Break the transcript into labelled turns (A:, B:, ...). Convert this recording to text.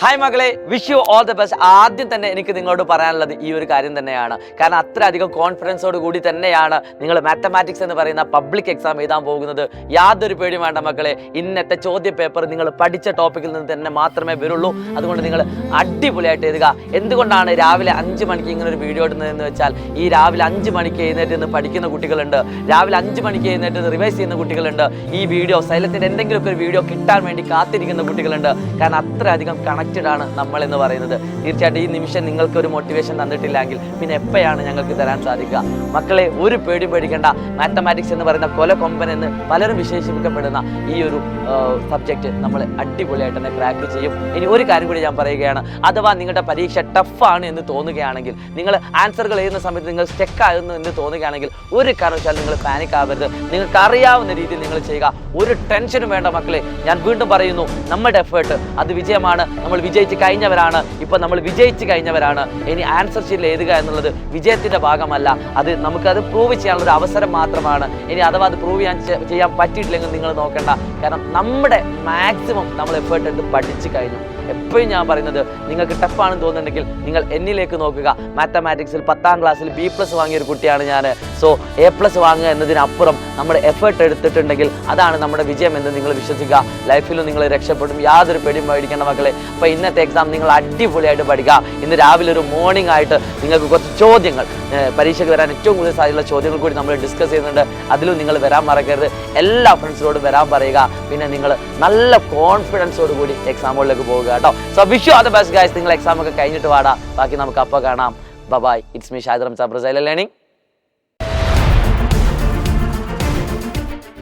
A: Hi മകളെ, wish you all the best. ആദ്യം തന്നെ എനിക്ക് നിങ്ങളോട് പറയാനുള്ളത് ഈ ഒരു കാര്യം തന്നെയാണ്. കാരണം അത്രയധികം കോൺഫിഡൻസോട് കൂടി തന്നെയാണ് നിങ്ങൾ മാത്തമാറ്റിക്സ് എന്ന് പറയുന്ന പബ്ലിക് എക്സാം എഴുതാൻ പോകുന്നത്. യാതൊരു പേടിയും വേണ്ട മക്കളെ. ഇന്നത്തെ ചോദ്യ പേപ്പർ നിങ്ങൾ പഠിച്ച ടോപ്പിക്കിൽ നിന്ന് തന്നെ മാത്രമേ വരുള്ളൂ. അതുകൊണ്ട് നിങ്ങൾ അടിപൊളിയായിട്ട് എഴുതുക. എന്തുകൊണ്ടാണ് രാവിലെ 5 മണിക്ക് ഇങ്ങനെ ഒരു വീഡിയോ ഇടുന്നതെന്ന് വെച്ചാൽ, ഈ രാവിലെ 5 മണിക്ക് എഴുന്നേറ്റ് നിന്ന് പഠിക്കുന്ന കുട്ടികളുണ്ട്, രാവിലെ 5 മണിക്ക് എഴുന്നേറ്റ് റിവൈസ് ചെയ്യുന്ന കുട്ടികളുണ്ട്, ഈ വീഡിയോ സൈലത്തിൻ്റെ എന്തെങ്കിലുമൊക്കെ ഒരു വീഡിയോ കിട്ടാൻ വേണ്ടി കാത്തിരിക്കുന്ന കുട്ടികളുണ്ട്. കാരണം അത്രയധികം ആണ് നമ്മൾ എന്ന് പറയുന്നത്. തീർച്ചയായിട്ടും ഈ നിമിഷം നിങ്ങൾക്ക് ഒരു മോട്ടിവേഷൻ തന്നിട്ടില്ലെങ്കിൽ പിന്നെ എപ്പോഴാണ് ഞങ്ങൾക്ക് തരാൻ സാധിക്കുക? മക്കളെ, ഒരു പേടിയും പേടിക്കേണ്ട. മാത്തമാറ്റിക്സ് എന്ന് പറയുന്ന കൊലകൊമ്പൻ എന്ന് പലരും വിശേഷിപ്പിക്കപ്പെടുന്ന ഈ ഒരു സബ്ജക്റ്റ് നമ്മൾ അടിപൊളിയായിട്ട് തന്നെ ക്രാക്ക് ചെയ്യും. ഇനി ഒരു കാര്യം കൂടി ഞാൻ പറയുകയാണ്. അഥവാ നിങ്ങളുടെ പരീക്ഷ ടഫാണ് എന്ന് തോന്നുകയാണെങ്കിൽ, നിങ്ങൾ ആൻസറുകൾ എഴുതുന്ന സമയത്ത് നിങ്ങൾ സ്റ്റക്ക് ആകുന്നു എന്ന് തോന്നുകയാണെങ്കിൽ, ഒരു കാരണവശാലും നിങ്ങൾ പാനിക് ആവരുത്. നിങ്ങൾക്ക് അറിയാവുന്ന രീതിയിൽ നിങ്ങൾ ചെയ്യുക. ഒരു ടെൻഷനും വേണ്ട മക്കളെ. ഞാൻ വീണ്ടും പറയുന്നു, നമ്മുടെ എഫേർട്ട് അത് വിജയമാണ്. നമ്മൾ വിജയിച്ച് കഴിഞ്ഞവരാണ്. ഇപ്പം നമ്മൾ വിജയിച്ച് കഴിഞ്ഞവരാണ്. ഇനി ആൻസർ ഷീറ്റിൽ എഴുതുക എന്നുള്ളത് വിജയത്തിൻ്റെ ഭാഗമല്ല. അത് നമുക്കത് പ്രൂവ് ചെയ്യാനുള്ളൊരു അവസരം മാത്രമാണ്. ഇനി അഥവാ അത് പ്രൂവ് ചെയ്യാൻ പറ്റിയിട്ടില്ലെങ്കിൽ നിങ്ങൾ നോക്കണ്ട. കാരണം നമ്മുടെ മാക്സിമം നമ്മൾ എഫേർട്ട് എടുത്ത് പഠിച്ചു കഴിഞ്ഞു. എപ്പോഴും ഞാൻ പറയുന്നത്, നിങ്ങൾക്ക് ടഫാണെന്ന് തോന്നുന്നുണ്ടെങ്കിൽ നിങ്ങൾ എന്നിലേക്ക് നോക്കുക. മാത്തമാറ്റിക്സിൽ 10ാം ക്ലാസ്സിൽ B+ വാങ്ങിയ ഒരു കുട്ടിയാണ് ഞാൻ. സോ A+ വാങ്ങുക എന്നതിനപ്പുറം നമ്മൾ എഫേർട്ട് എടുത്തിട്ടുണ്ടെങ്കിൽ അതാണ് നമ്മുടെ വിജയം എന്ന് നിങ്ങൾ വിശ്വസിക്കുക. ലൈഫിലും നിങ്ങൾ രക്ഷപ്പെടും. യാതൊരു പേടിയും പേടിക്കേണ്ട മക്കളെ. അപ്പോൾ ഇന്നത്തെ എക്സാം നിങ്ങൾ അടിപൊളിയായിട്ട് പഠിക്കുക. ഇന്ന് രാവിലെ ഒരു മോർണിംഗ് ആയിട്ട് നിങ്ങൾക്ക് കുറച്ച് ചോദ്യങ്ങൾ, പരീക്ഷയ്ക്ക് വരാൻ ഏറ്റവും കൂടുതൽ സാധ്യതയുള്ള ചോദ്യങ്ങൾ കൂടി നമ്മൾ ഡിസ്കസ് ചെയ്യുന്നുണ്ട്. അതിലും നിങ്ങൾ വരാൻ മറക്കരുത്. എല്ലാ ഫ്രണ്ട്സിനോടും വരാൻ പറയുക. പിന്നെ നിങ്ങൾ നല്ല കോൺഫിഡൻസോട് കൂടി എക്സാമുകളിലേക്ക് പോവുക കേട്ടോ. So wish you all the best guys. നിങ്ങൾ എക്സാം ഒക്കെ കഴിഞ്ഞിട്ട് വാടാ. ബാക്കി നമുക്ക് അപ്പോൾ കാണാം. Bye. It's me Shahid Ramsa, Brazil learning.